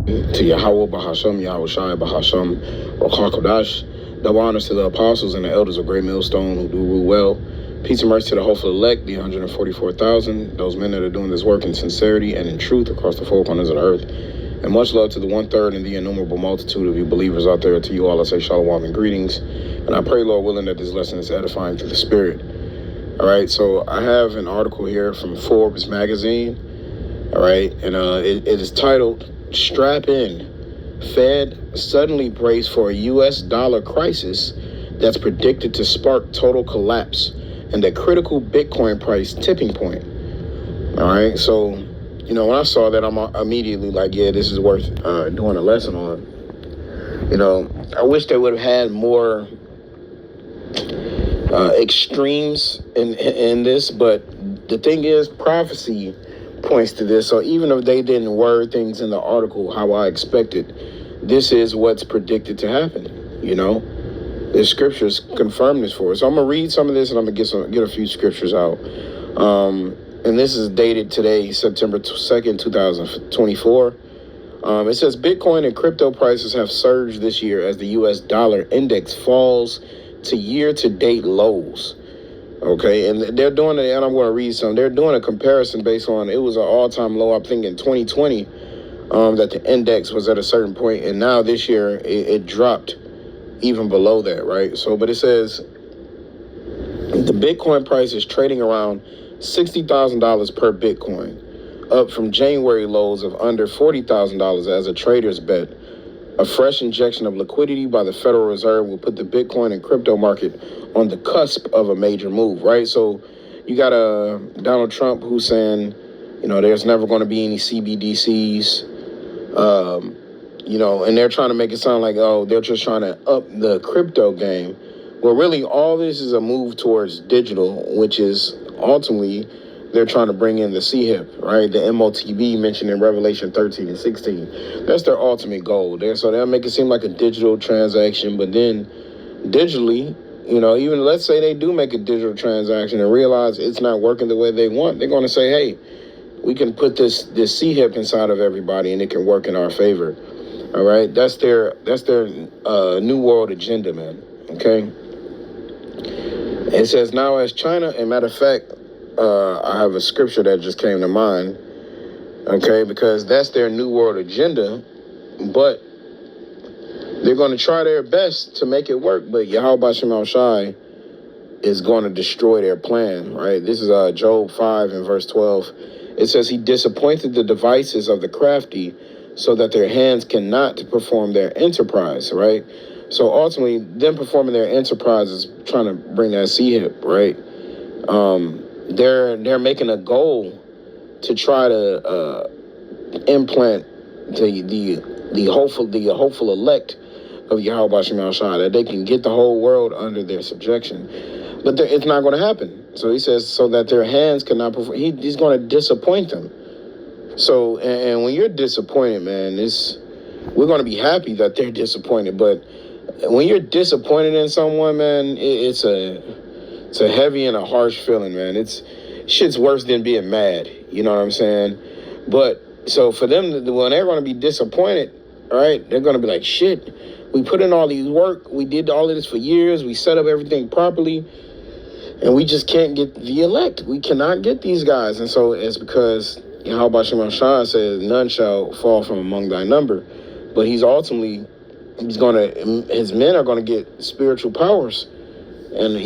To Yahweh Bahasham, Yahweh Shai Bahasham, or Hakodash. Double honors to the apostles and the elders of Great Millstone who do rule well. Peace and mercy to the hopeful elect, the 144,000, those men that are doing this work in sincerity and in truth across the four corners of the earth. And much love to the 1/3 and the innumerable multitude of you believers out there. To you all, I say shalom and greetings. And I pray, Lord willing, that this lesson is edifying to the spirit. All right, so I have an article here from Forbes magazine. All right, and it is titled, Strap In. Fed suddenly brace for a U.S. dollar crisis that's predicted to spark total collapse and a critical Bitcoin price tipping point. All right, so, when I saw that, I'm immediately like, yeah, this is worth doing a lesson on. I wish they would have had more extremes in this, but the thing is, prophecy points to this. So even if they didn't word things in the article how I expected, this is what's predicted to happen. The scriptures confirm this for us. So I'm gonna read some of this, and I'm gonna get a few scriptures out. And this is dated today, September 2nd, 2024. It says Bitcoin and crypto prices have surged this year as the U.S. dollar index falls to year-to-date lows. Okay, and they're doing it, and I'm going to read some. They're doing a comparison based on, it was an all-time low, I think, in 2020, that the index was at a certain point, and now this year it dropped even below that, right? So, but it says the Bitcoin price is trading around $60,000 per Bitcoin, up from January lows of under $40,000 as a trader's bet. A fresh injection of liquidity by the Federal Reserve will put the Bitcoin and crypto market on the cusp of a major move, right? So you got Donald Trump who's saying, there's never going to be any CBDCs, and they're trying to make it sound like, oh, they're just trying to up the crypto game. Well, really, all this is a move towards digital, which is ultimately they're trying to bring in the CHIP, right? The MOTB mentioned in Revelation 13 and 16. That's their ultimate goal there. So they'll make it seem like a digital transaction, but then digitally, even let's say they do make a digital transaction and realize it's not working the way they want, they're going to say, hey, we can put this CHIP inside of everybody and it can work in our favor. All right? That's their New World agenda, man. Okay? It says, now as China, and matter of fact, I have a scripture that just came to mind, okay, because that's their New World agenda, but they're going to try their best to make it work, but Yahweh Shem Shai is going to destroy their plan, right? This is Job 5 and verse 12. It says, he disappointed the devices of the crafty so that their hands cannot perform their enterprise, right? So ultimately, them performing their enterprise is trying to bring that CHIP, right? They're making a goal to try to implant the hopeful elect of Yahweh Shem Shai, that they can get the whole world under their subjection. But it's not going to happen. So he says, so that their hands cannot perform. He's going to disappoint them. So, and when you're disappointed, man, we're going to be happy that they're disappointed. But when you're disappointed in someone, man, it's a heavy and a harsh feeling, man. Shit's worse than being mad. You know what I'm saying? But so for them, when they're going to be disappointed, all right, they're going to be like, shit, we put in all these work. We did all of this for years. We set up everything properly. And we just can't get the elect. We cannot get these guys. And so it's because Yahweh Shem Shai says, none shall fall from among thy number. But his men are going to get spiritual powers. And,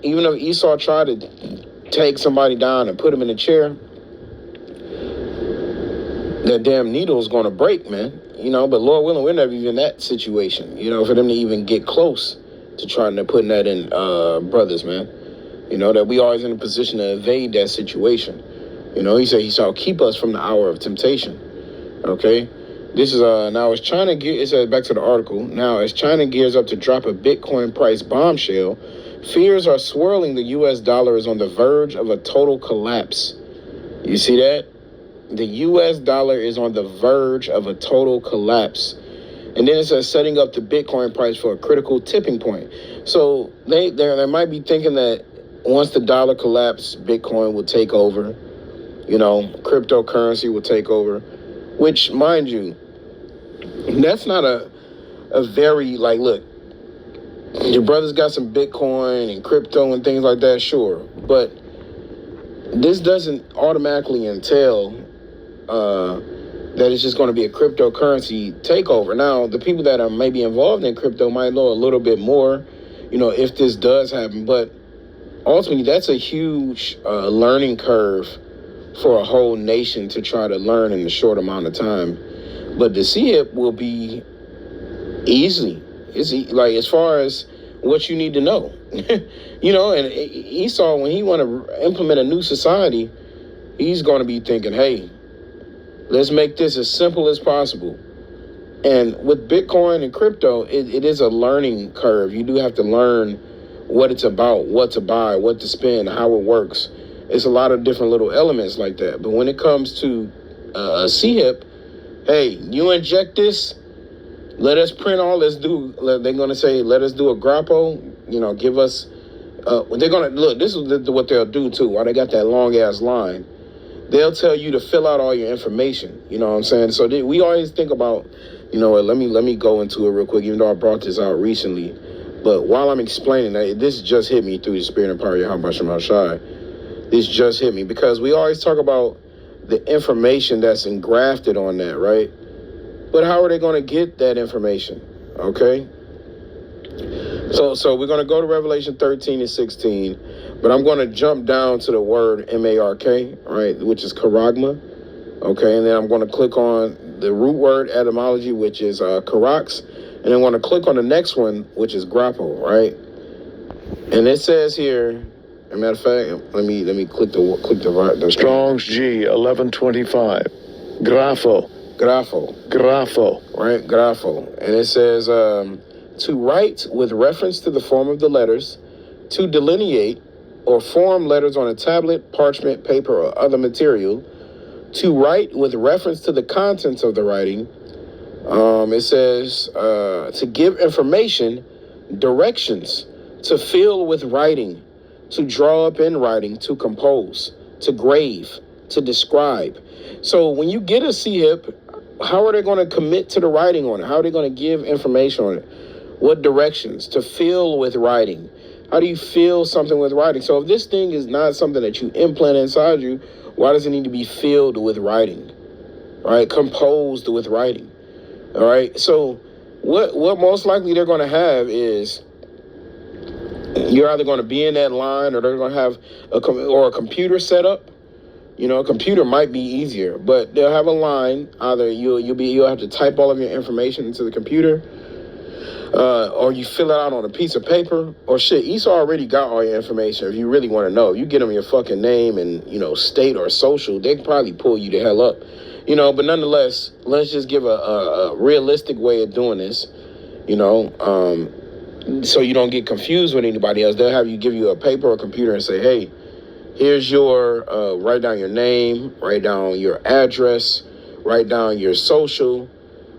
even if Esau tried to take somebody down and put him in a chair, that damn needle is going to break, man. But Lord willing, we're never even in that situation, for them to even get close to trying to put that in brothers, man. That we always in a position to evade that situation. He said he shall keep us from the hour of temptation. Okay? This is, now as China, it says back to the article, now as China gears up to drop a Bitcoin price bombshell, fears are swirling the U.S. dollar is on the verge of a total collapse. You see that? The U.S. dollar is on the verge of a total collapse. And then it says setting up the Bitcoin price for a critical tipping point. So they might be thinking that once the dollar collapses, Bitcoin will take over. Cryptocurrency will take over. Which, mind you, That's not a very, like, look, your brother's got some Bitcoin and crypto and things like that, sure. But this doesn't automatically entail that it's just going to be a cryptocurrency takeover. Now, the people that are maybe involved in crypto might know a little bit more, if this does happen. But ultimately, that's a huge learning curve for a whole nation to try to learn in a short amount of time. But the CHIP will be easy. Like, as far as what you need to know, and Esau, when he want to implement a new society, he's going to be thinking, hey, let's make this as simple as possible. And with Bitcoin and crypto, it is a learning curve. You do have to learn what it's about, what to buy, what to spend, how it works. It's a lot of different little elements like that. But when it comes to a CHIP, hey, you inject this, let us print all, they're going to say, let us do a grappo, give us, they're going to, look, this is what they'll do too, while they got that long ass line. They'll tell you to fill out all your information, you know what I'm saying? So we always think about, let me go into it real quick, even though I brought this out recently. But while I'm explaining that, this just hit me through the spirit and power of Yahweh Shem HaShai. This just hit me because we always talk about the information that's engrafted on that, right? But how are they going to get that information? Okay? So we're going to go to Revelation 13 and 16, but I'm going to jump down to the word M-A-R-K, right, which is charagma. Okay, and then I'm going to click on the root word etymology, which is charax, and then I'm going to click on the next one, which is grappo, right? And it says here, as a matter of fact, let me click the Strong's G 1125. Grapho. Right? Grapho. And it says, to write with reference to the form of the letters, to delineate or form letters on a tablet, parchment, paper, or other material, to write with reference to the contents of the writing. It says, to give information, directions, to fill with writing, to draw up in writing, to compose, to grave, to describe. So when you get a CHIP, how are they going to commit to the writing on it? How are they going to give information on it? What directions? To fill with writing. How do you fill something with writing? So if this thing is not something that you implant inside you, why does it need to be filled with writing? All right, composed with writing. All right, so what most likely they're going to have is you're either going to be in that line or they're going to have a computer set up. A computer might be easier, but they'll have a line. Either you'll have to type all of your information into the computer, or you fill it out on a piece of paper, or shit. Esau already got all your information. If you really want to know, you get them your fucking name and state or social, they can probably pull you the hell up. But nonetheless, let's just give a realistic way of doing this. So you don't get confused with anybody else. They'll have you give you a paper or computer and say, hey, here's your, write down your name, write down your address, write down your social,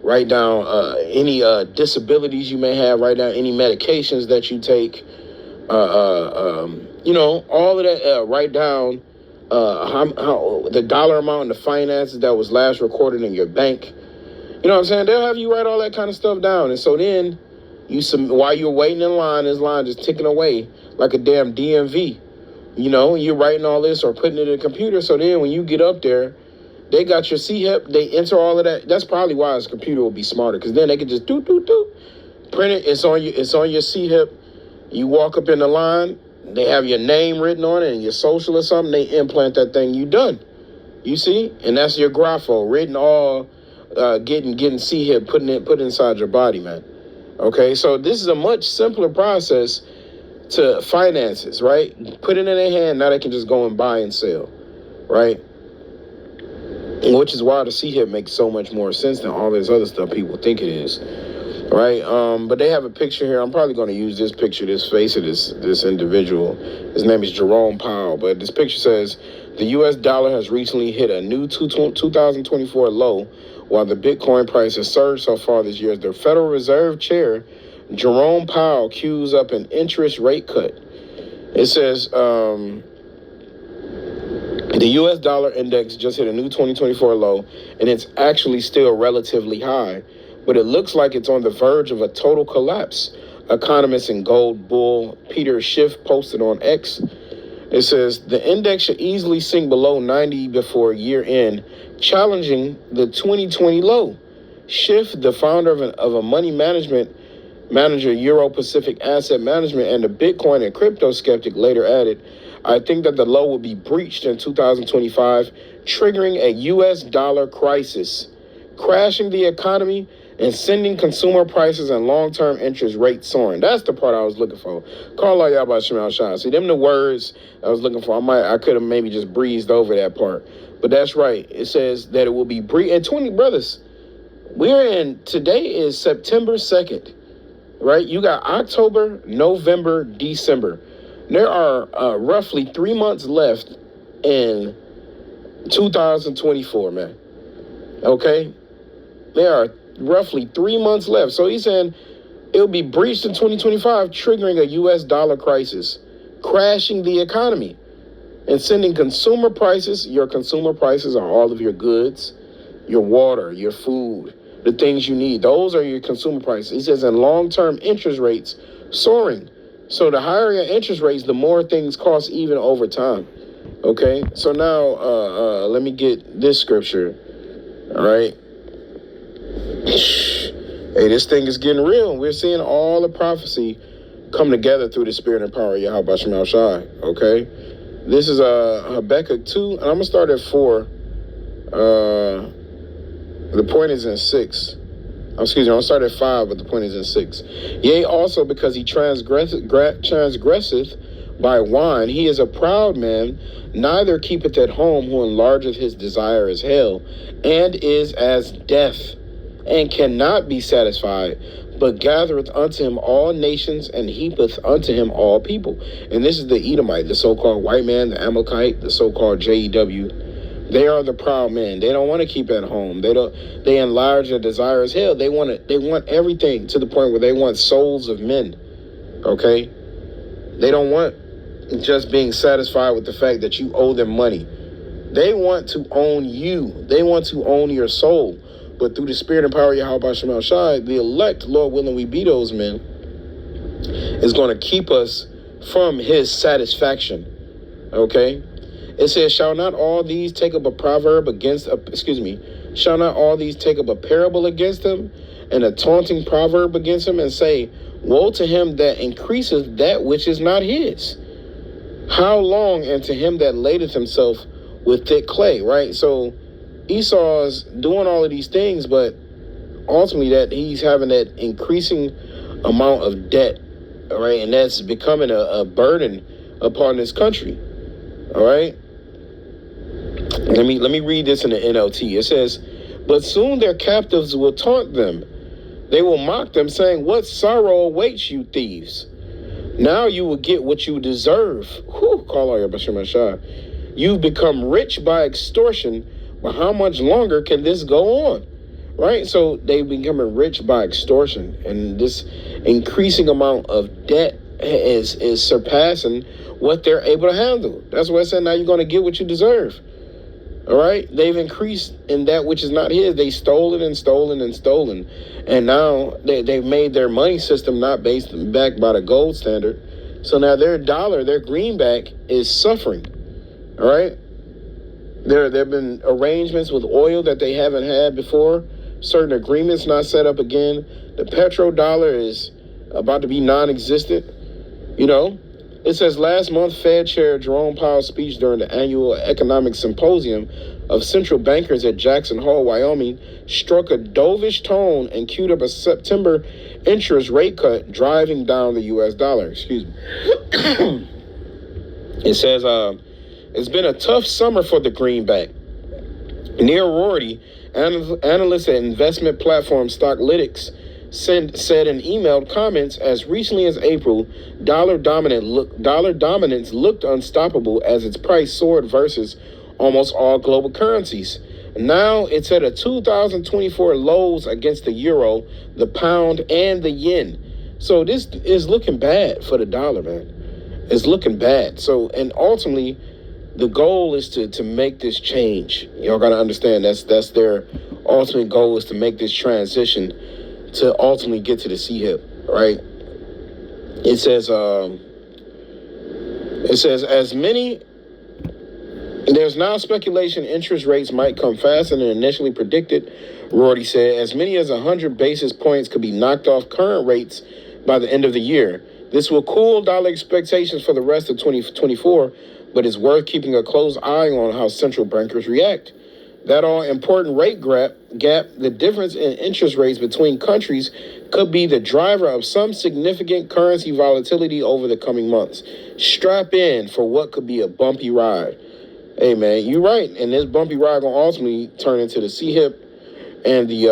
write down any disabilities you may have, write down any medications that you take, all of that, write down how the dollar amount and the finances that was last recorded in your bank. You know what I'm saying? They'll have you write all that kind of stuff down. And so then while you're waiting in line, this line just ticking away like a damn DMV. You're writing all this or putting it in a computer. So then when you get up there, they got your CHIP, they enter all of that. That's probably why this computer will be smarter, because then they can just print it. It's on your CHIP. You walk up in the line, they have your name written on it and your social or something. They implant that thing. You done. You see? And that's your grapho written all, getting CHIP, put inside your body, man. Okay, so this is a much simpler process to finances, right? Put it in their hand, now they can just go and buy and sell, right? Which is why the CHIP makes so much more sense than all this other stuff people think it is, right? But they have a picture here. I'm probably going to use this picture, this face of this individual. His name is Jerome Powell, but this picture says, the U.S. dollar has recently hit a new 2024 low, while the Bitcoin price has surged so far this year. As the Federal Reserve Chair, Jerome Powell, cues up an interest rate cut. It says, the U.S. dollar index just hit a new 2024 low, and it's actually still relatively high, but it looks like it's on the verge of a total collapse. Economist and gold bull Peter Schiff posted on X. It says the index should easily sink below 90 before year end, challenging the 2020 low. Schiff, the founder of a money management manager, Euro Pacific Asset Management, and a Bitcoin and crypto skeptic, later added, I think that the low will be breached in 2025, triggering a U.S. dollar crisis, crashing the economy and sending consumer prices and long-term interest rates soaring. That's the part I was looking for. Call all y'all by Shemal Shah. See, them the words I was looking for. I could have maybe just breezed over that part. But that's right. It says that it will be breached. And 20 brothers, today is September 2nd, right? You got October, November, December. There are roughly 3 months left in 2024, man. Okay? There are roughly 3 months left. So he's saying it'll be breached in 2025, triggering a U.S. dollar crisis, crashing the economy, and sending consumer prices. Your consumer prices are all of your goods, your water, your food, the things you need. Those are your consumer prices. He says, and long-term interest rates soaring. So the higher your interest rates, the more things cost even over time. Okay? So now let me get this scripture. All right? Hey, this thing is getting real. We're seeing all the prophecy come together through the spirit and power of Yahweh Shemal Shai. Okay? This is Habakkuk 2, and I'm going to start at 4. The point is in 6. Excuse me, I'll start at 5, but the point is in 6. Yea, also because he transgresseth by wine, he is a proud man, neither keepeth at home, who enlargeth his desire as hell, and is as death, and cannot be satisfied, but gathereth unto him all nations, and heapeth unto him all people. And this is the Edomite, the so-called white man, the Amalekite, the so-called JEW. They are the proud men. They don't want to keep at home. They enlarge their desire as hell. They want everything, to the point where they want souls of men. Okay? They don't want just being satisfied with the fact that you owe them money. They want to own you. They want to own your soul. But through the spirit and power of Yahweh Shemal Shai, the elect, Lord willing we be those men, is going to keep us from his satisfaction. Okay? It says, shall not all these take up a parable against them, and a taunting proverb against him, and say, woe to him that increaseth that which is not his. How long, and to him that ladeth himself with thick clay, right? So Esau's doing all of these things, but ultimately that he's having that increasing amount of debt, all right? And that's becoming a burden upon this country, all right? Let me read this in the NLT. It says, but soon their captives will taunt them. They will mock them, saying, what sorrow awaits you, thieves? Now you will get what you deserve. Call all your Bashar Mashah. You've become rich by extortion, but how much longer can this go on? Right? So they've becoming rich by extortion, and this increasing amount of debt is surpassing what they're able to handle. That's why I said now you're going to get what you deserve. All right? They've increased in that which is not his. They stolen and stolen and stolen. And now they've made their money system not backed by the gold standard. So now their dollar, their greenback, is suffering. All right? There have been arrangements with oil that they haven't had before. Certain agreements not set up again. The petrodollar is about to be non-existent. You know? It says last month, Fed Chair Jerome Powell's speech during the annual economic symposium of central bankers at Jackson Hole, Wyoming, struck a dovish tone and queued up a September interest rate cut, driving down the U.S. dollar. Excuse me. It says, it's been a tough summer for the greenback. Neil Rorty, analyst at investment platform Stocklytics, said in emailed comments, as recently as April, dollar dominance looked unstoppable as its price soared versus almost all global currencies. Now it's at a 2024 lows against the euro, the pound, and the yen. So this is looking bad for the dollar, man. It's looking bad. So, and ultimately, the goal is to make this change. Y'all got to understand that's their ultimate goal is to make this transition to ultimately get to the CHIP, right? It says as many. There's now speculation interest rates might come faster than initially predicted. Rorty said as many as 100 basis points could be knocked off current rates by the end of the year. This will cool dollar expectations for the rest of 2024, but it's worth keeping a close eye on how central bankers react. That all important rate gap, the difference in interest rates between countries, could be the driver of some significant currency volatility over the coming months. Strap in for what could be a bumpy ride. Hey man, you're right, and this bumpy ride gonna ultimately turn into the CHIP and the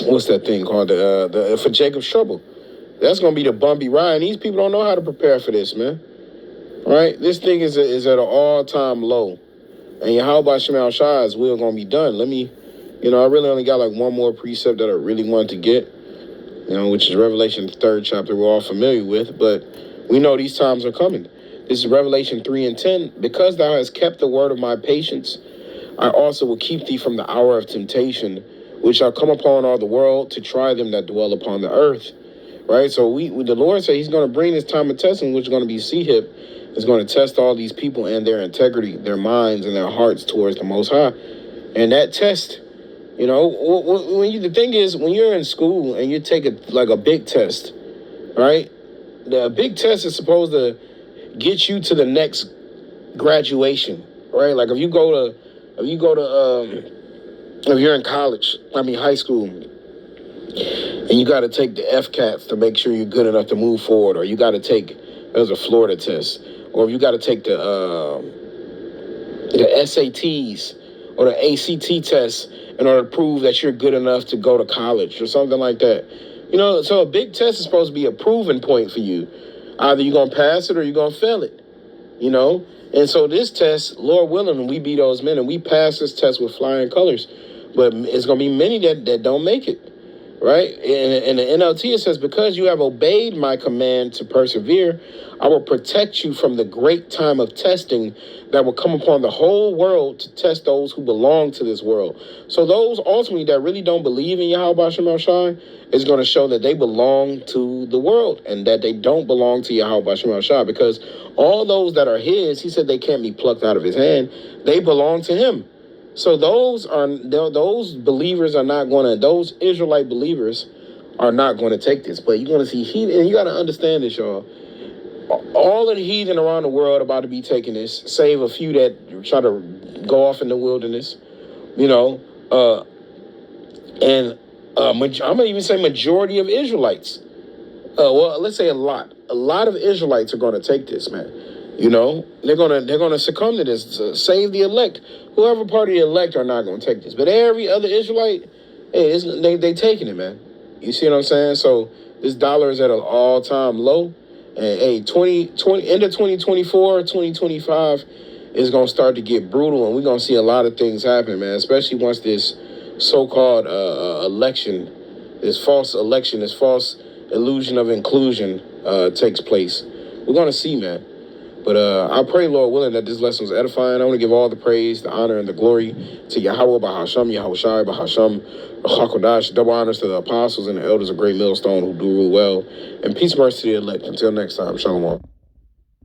what's that thing called, the for Jacob's trouble. That's gonna be the bumpy ride, and these people don't know how to prepare for this, man. All right, this thing is at an all-time low, and Yahweh Shemal Shai's will gonna be done. I really only got like one more precept that I really wanted to get, which is Revelation 3rd chapter we're all familiar with, but we know these times are coming. This is Revelation 3:10. Because thou hast kept the word of my patience, I also will keep thee from the hour of temptation, which shall come upon all the world to try them that dwell upon the earth. Right? So the Lord said he's going to bring this time of testing, which is going to be CHIP. It's going to test all these people and their integrity, their minds and their hearts towards the Most High. And that test, the thing is, when you're in school and you take a big test, right? The big test is supposed to get you to the next graduation, right? Like if you're in college, high school, and you got to take the FCATs to make sure you're good enough to move forward, or you got to take, there's a Florida test, or if you got to take the SATs or the ACT test in order to prove that you're good enough to go to college or something like that. So a big test is supposed to be a proving point for you. Either you're going to pass it or you're going to fail it, And so this test, Lord willing, we be those men and we pass this test with flying colors. But it's going to be many that don't make it, right? In the NLT, it says, because you have obeyed my command to persevere, I will protect you from the great time of testing that will come upon the whole world to test those who belong to this world. So those ultimately that really don't believe in Yahweh Shem Shai is going to show that they belong to the world and that they don't belong to Yahweh Shem Shai, because all those that are his, he said they can't be plucked out of his hand. They belong to him. So those believers are not going to, those Israelite believers are not going to take this. But you're going to see heathen, and you got to understand this, y'all. All of the heathen around the world about to be taking this, save a few that try to go off in the wilderness, I'm going to even say majority of Israelites. Let's say a lot. A lot of Israelites are going to take this, man. They're gonna succumb to this. Save the elect. Whoever part of the elect are not gonna take this. But every other Israelite, hey, they taking it, man. You see what I'm saying? So this dollar is at an all-time low. And hey, end of 2024, 2025 is gonna start to get brutal, and we're gonna see a lot of things happen, man. Especially once this so-called election, this false illusion of inclusion takes place. We're gonna see, man. But I pray, Lord willing, that this lesson was edifying. I want to give all the praise, the honor, and the glory to Yahweh, Bahasham, Yahweh Shai, Bahasham, Hakodash. Double honors to the apostles and the elders of Great Millstone who do rule well. And peace and mercy to the elect. Until next time, Shalom.